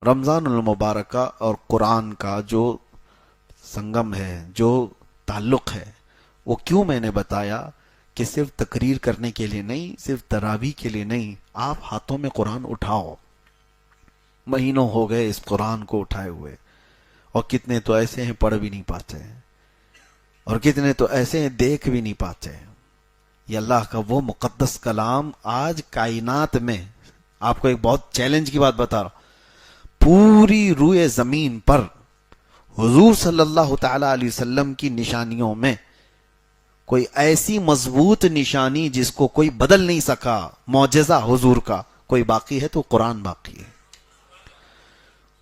رمضان المبارکہ اور قرآن کا جو سنگم ہے، جو تعلق ہے، وہ کیوں میں نے بتایا کہ صرف تقریر کرنے کے لیے نہیں، صرف تراویح کے لیے نہیں، آپ ہاتھوں میں قرآن اٹھاؤ۔ مہینوں ہو گئے اس قرآن کو اٹھائے ہوئے، اور کتنے تو ایسے ہیں پڑھ بھی نہیں پاتے ہیں، اور کتنے تو ایسے ہیں دیکھ بھی نہیں پاتے ہیں۔ یہ اللہ کا وہ مقدس کلام آج کائنات میں، آپ کو ایک بہت چیلنج کی بات بتا رہا ہوں، پوری روئے زمین پر حضور صلی اللہ تعالی علیہ وسلم کی نشانیوں میں کوئی ایسی مضبوط نشانی جس کو کوئی بدل نہیں سکا، معجزہ حضور کا کوئی باقی ہے تو قرآن باقی ہے۔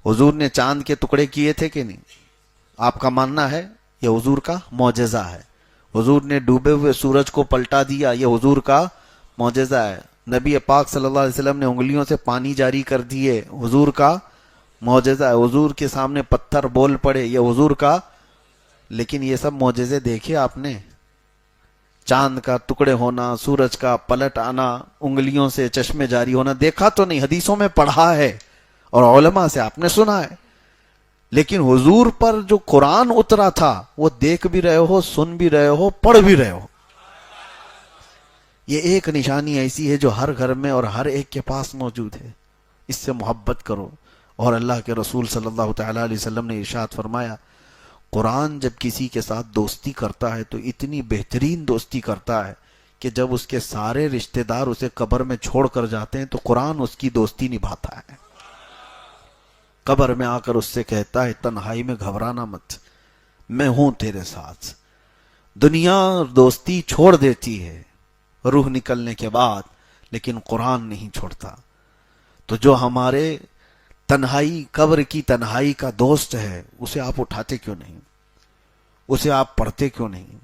حضور نے چاند کے ٹکڑے کیے تھے کہ نہیں؟ آپ کا ماننا ہے یہ حضور کا معجزہ ہے۔ حضور نے ڈوبے ہوئے سورج کو پلٹا دیا، یہ حضور کا معجزہ ہے۔ نبی پاک صلی اللہ علیہ وسلم نے انگلیوں سے پانی جاری کر دیے، حضور کا معجزہ ہے۔ حضور کے سامنے پتھر بول پڑے، یہ حضور کا۔ لیکن یہ سب معجزے دیکھے آپ نے؟ چاند کا ٹکڑے ہونا، سورج کا پلٹ آنا، انگلیوں سے چشمے جاری ہونا دیکھا تو نہیں، حدیثوں میں پڑھا ہے اور علماء سے آپ نے سنا ہے۔ لیکن حضور پر جو قرآن اترا تھا وہ دیکھ بھی رہے ہو، سن بھی رہے ہو، پڑھ بھی رہے ہو۔ یہ ایک نشانی ایسی ہے جو ہر گھر میں اور ہر ایک کے پاس موجود ہے۔ اس سے محبت کرو۔ اور اللہ کے رسول صلی اللہ تعالی علیہ وسلم نے ارشاد فرمایا، قرآن جب کسی کے ساتھ دوستی کرتا ہے تو اتنی بہترین دوستی کرتا ہے کہ جب اس کے سارے رشتہ دار اسے قبر میں چھوڑ کر جاتے ہیں تو قرآن اس کی دوستی نبھاتا ہے۔ قبر میں آ کر اس سے کہتا ہے، تنہائی میں گھبرانا مت، میں ہوں تیرے ساتھ۔ دنیا دوستی چھوڑ دیتی ہے روح نکلنے کے بعد، لیکن قرآن نہیں چھوڑتا۔ تو جو ہمارے تنہائی، قبر کی تنہائی کا دوست ہے، اسے آپ اٹھاتے کیوں نہیں؟ اسے آپ پڑھتے کیوں نہیں؟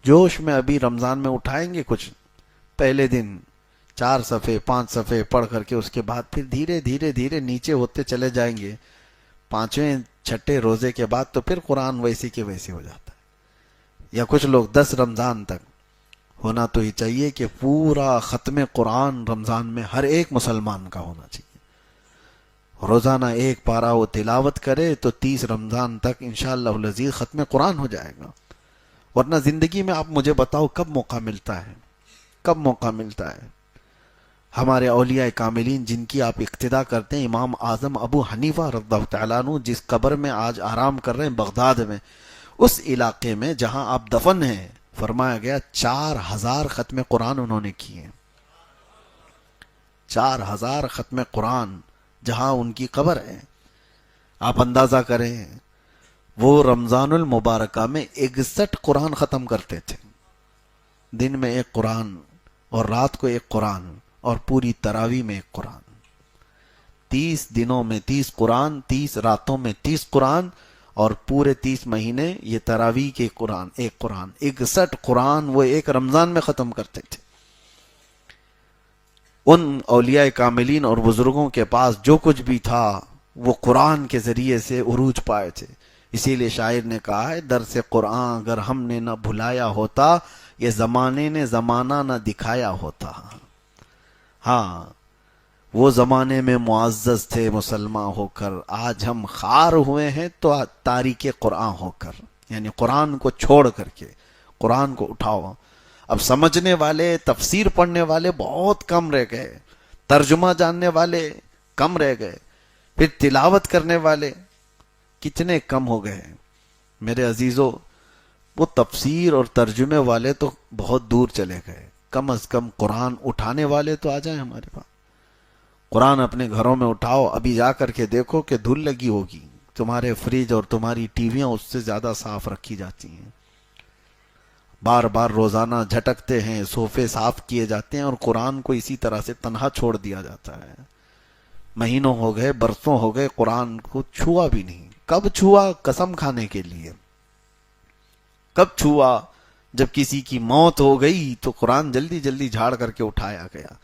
جوش میں ابھی رمضان میں اٹھائیں گے کچھ، پہلے دن 4 صفحے 5 صفحے پڑھ کر کے اس کے بعد پھر دھیرے دھیرے دھیرے نیچے ہوتے چلے جائیں گے۔ 5ویں 6ٹھے روزے کے بعد تو پھر قرآن ویسے کے ویسے ہو جاتا ہے۔ یا کچھ لوگ 10 رمضان تک، ہونا تو ہی چاہیے کہ پورا ختم قرآن رمضان میں ہر ایک مسلمان کا ہونا چاہیے۔ روزانہ ایک پارہ وہ تلاوت کرے تو 30 رمضان تک انشاءاللہ العزیز ختم قرآن ہو جائے گا۔ ورنہ زندگی میں آپ مجھے بتاؤ کب موقع ملتا ہے؟ کب موقع ملتا ہے؟ ہمارے اولیاء کاملین جن کی آپ اقتدا کرتے ہیں، امام اعظم ابو حنیفہ رضی اللہ تعالیٰ عنہ جس قبر میں آج آرام کر رہے ہیں بغداد میں، اس علاقے میں جہاں آپ دفن ہیں، فرمایا گیا 4000 ختم قرآن انہوں نے کیے۔ 4000 ختم قرآن جہاں ان کی قبر ہے۔ آپ اندازہ کریں، وہ رمضان المبارکہ میں 61 قرآن ختم کرتے تھے۔ دن میں ایک قرآن، اور رات کو ایک قرآن، اور پوری تراویح میں ایک قرآن۔ 30 دنوں میں 30 قرآن، 30 راتوں میں 30 قرآن، اور پورے 30 مہینے یہ تراویح کے قرآن، ایک قرآن، 61 قرآن وہ ایک رمضان میں ختم کرتے تھے۔ ان اولیاء کاملین اور بزرگوں کے پاس جو کچھ بھی تھا وہ قرآن کے ذریعے سے عروج پائے تھے۔ اسی لیے شاعر نے کہا ہے، درس قرآن اگر ہم نے نہ بھلایا ہوتا، یہ زمانے نے زمانہ نہ دکھایا ہوتا۔ ہاں، وہ زمانے میں معزز تھے مسلمان ہو کر، آج ہم خوار ہوئے ہیں تو تاریک قرآن ہو کر، یعنی قرآن کو چھوڑ کر کے۔ قرآن کو اٹھاؤ۔ اب سمجھنے والے، تفسیر پڑھنے والے بہت کم رہ گئے، ترجمہ جاننے والے کم رہ گئے، پھر تلاوت کرنے والے کتنے کم ہو گئے۔ میرے عزیزو، وہ تفسیر اور ترجمے والے تو بہت دور چلے گئے، کم از کم قرآن اٹھانے والے تو آ جائیں ہمارے پاس۔ قرآن اپنے گھروں میں اٹھاؤ، ابھی جا کر کے دیکھو کہ دھول لگی ہوگی، تمہارے فریج اور تمہاری ٹیویاں اس سے زیادہ صاف رکھی جاتی ہیں، بار بار روزانہ جھٹکتے ہیں، صوفے صاف کیے جاتے ہیں، اور قرآن کو اسی طرح سے تنہا چھوڑ دیا جاتا ہے۔ مہینوں ہو گئے، برسوں ہو گئے، قرآن کو چھوا بھی نہیں۔ کب چھوا؟ قسم کھانے کے لیے۔ کب چھوا؟ جب کسی کی موت ہو گئی تو قرآن جلدی جلدی جھاڑ کر کے اٹھایا گیا۔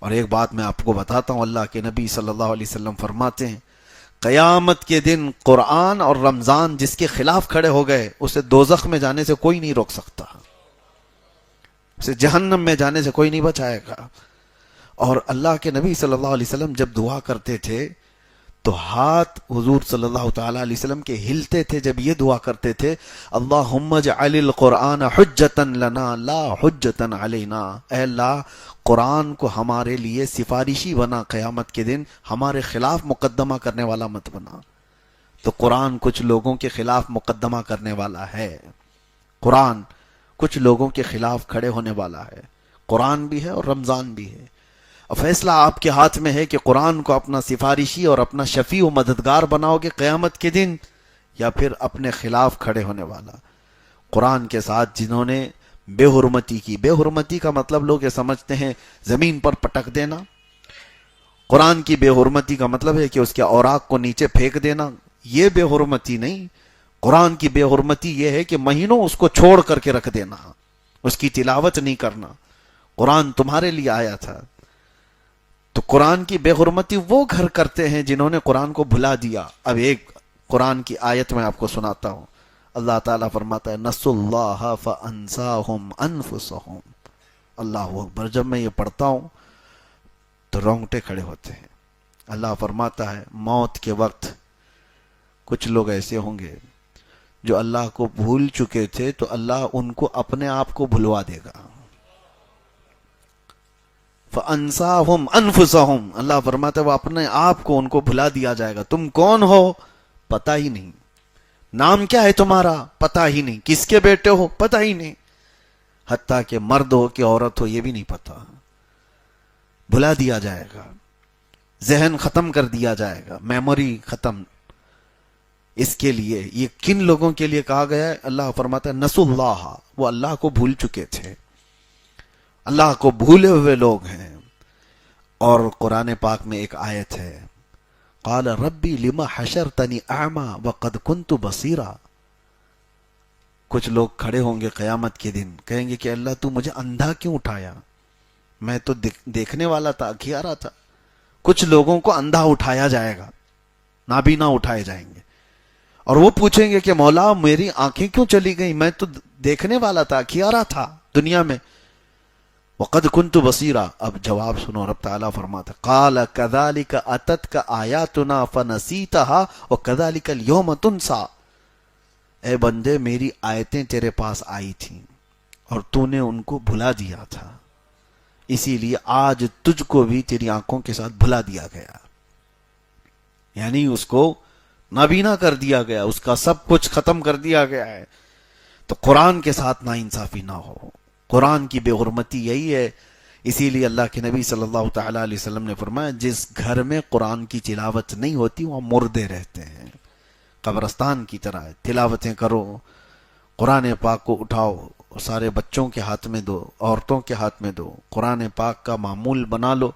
اور ایک بات میں آپ کو بتاتا ہوں، اللہ کے نبی صلی اللہ علیہ وسلم فرماتے ہیں، قیامت کے دن قرآن اور رمضان جس کے خلاف کھڑے ہو گئے، اسے دوزخ میں جانے سے کوئی نہیں روک سکتا، اسے جہنم میں جانے سے کوئی نہیں بچائے گا۔ اور اللہ کے نبی صلی اللہ علیہ وسلم جب دعا کرتے تھے تو ہاتھ حضور صلی اللہ تعالی علیہ وسلم کے ہلتے تھے جب یہ دعا کرتے تھے، اللہم اجعل القرآن حجتا لنا لا حجتا علینا، اے اللہ قرآن کو ہمارے لیے سفارشی بنا، قیامت کے دن ہمارے خلاف مقدمہ کرنے والا مت بنا۔ تو قرآن کچھ لوگوں کے خلاف مقدمہ کرنے والا ہے، قرآن کچھ لوگوں کے خلاف کھڑے ہونے والا ہے، قرآن بھی ہے اور رمضان بھی ہے۔ اور فیصلہ آپ کے ہاتھ میں ہے کہ قرآن کو اپنا سفارشی اور اپنا شفیع و مددگار بناؤ گے قیامت کے دن، یا پھر اپنے خلاف کھڑے ہونے والا۔ قرآن کے ساتھ جنہوں نے بے حرمتی کی، بے حرمتی کا مطلب لوگ یہ سمجھتے ہیں زمین پر پٹک دینا، قرآن کی بے حرمتی کا مطلب ہے کہ اس کے اوراق کو نیچے پھینک دینا، یہ بے حرمتی نہیں۔ قرآن کی بے حرمتی یہ ہے کہ مہینوں اس کو چھوڑ کر کے رکھ دینا، اس کی تلاوت نہیں کرنا۔ قرآن تمہارے لیے آیا تھا۔ تو قرآن کی بے حرمتی وہ گھر کرتے ہیں جنہوں نے قرآن کو بھلا دیا۔ اب ایک قرآن کی آیت میں آپ کو سناتا ہوں، اللہ تعالیٰ فرماتا ہے نسوا اللہ فانساہم انفسہم۔ اللہ اکبر، جب میں یہ پڑھتا ہوں تو رونگٹے کھڑے ہوتے ہیں۔ اللہ فرماتا ہے موت کے وقت کچھ لوگ ایسے ہوں گے جو اللہ کو بھول چکے تھے، تو اللہ ان کو اپنے آپ کو بھلوا دے گا۔ فَأَنْسَاهُمْ أَنفُسَهُمْ، اللہ فرماتا ہے وہ اپنے آپ کو ان کو بھلا دیا جائے گا۔ تم کون ہو پتہ ہی نہیں، نام کیا ہے تمہارا پتہ ہی نہیں، کس کے بیٹے ہو پتہ ہی نہیں، حتیٰ کہ مرد ہو کہ عورت ہو یہ بھی نہیں پتہ، بھلا دیا جائے گا، ذہن ختم کر دیا جائے گا، میموری ختم۔ اس کے لیے یہ کن لوگوں کے لیے کہا گیا ہے؟ اللہ فرماتا ہے نسوا اللہ، وہ اللہ کو بھول چکے تھے، اللہ کو بھولے ہوئے لوگ ہیں۔ اور قرآن پاک میں ایک آیت ہے قال ربی لما حشرتنی اعمی وقد کنت بصیرا۔ کچھ لوگ کھڑے ہوں گے قیامت کے دن، کہیں گے کہ اللہ تو مجھے اندھا کیوں اٹھایا، میں تو دیکھنے والا تھا، اکھیارا تھا۔ کچھ لوگوں کو اندھا اٹھایا جائے گا، نابینا اٹھائے جائیں گے، اور وہ پوچھیں گے کہ مولا میری آنکھیں کیوں چلی گئیں، میں تو دیکھنے والا تھا، اکھیارا تھا دنیا میں۔ وقد كنت بصیرا، اب جواب سنو، رب تعالیٰ فرماتا قال كذلك اتتك آیاتنا فنسیتها وكذلك اليوم تنسى۔ اے بندے میری آیتیں تیرے پاس آئی تھیں اور تو نے ان کو بھلا دیا تھا، اسی لیے آج تجھ کو بھی تیری آنکھوں کے ساتھ بھلا دیا گیا، یعنی اس کو نابینا کر دیا گیا، اس کا سب کچھ ختم کر دیا گیا ہے۔ تو قرآن کے ساتھ ناانصافی نہ ہو، قرآن کی بے حرمتی یہی ہے۔ اسی لیے اللہ کے نبی صلی اللہ تعالی علیہ وسلم نے فرمایا جس گھر میں قرآن کی تلاوت نہیں ہوتی وہاں مردے رہتے ہیں، قبرستان کی طرح ہے۔ تلاوتیں کرو، قرآن پاک کو اٹھاؤ، سارے بچوں کے ہاتھ میں دو، عورتوں کے ہاتھ میں دو، قرآن پاک کا معمول بنا لو۔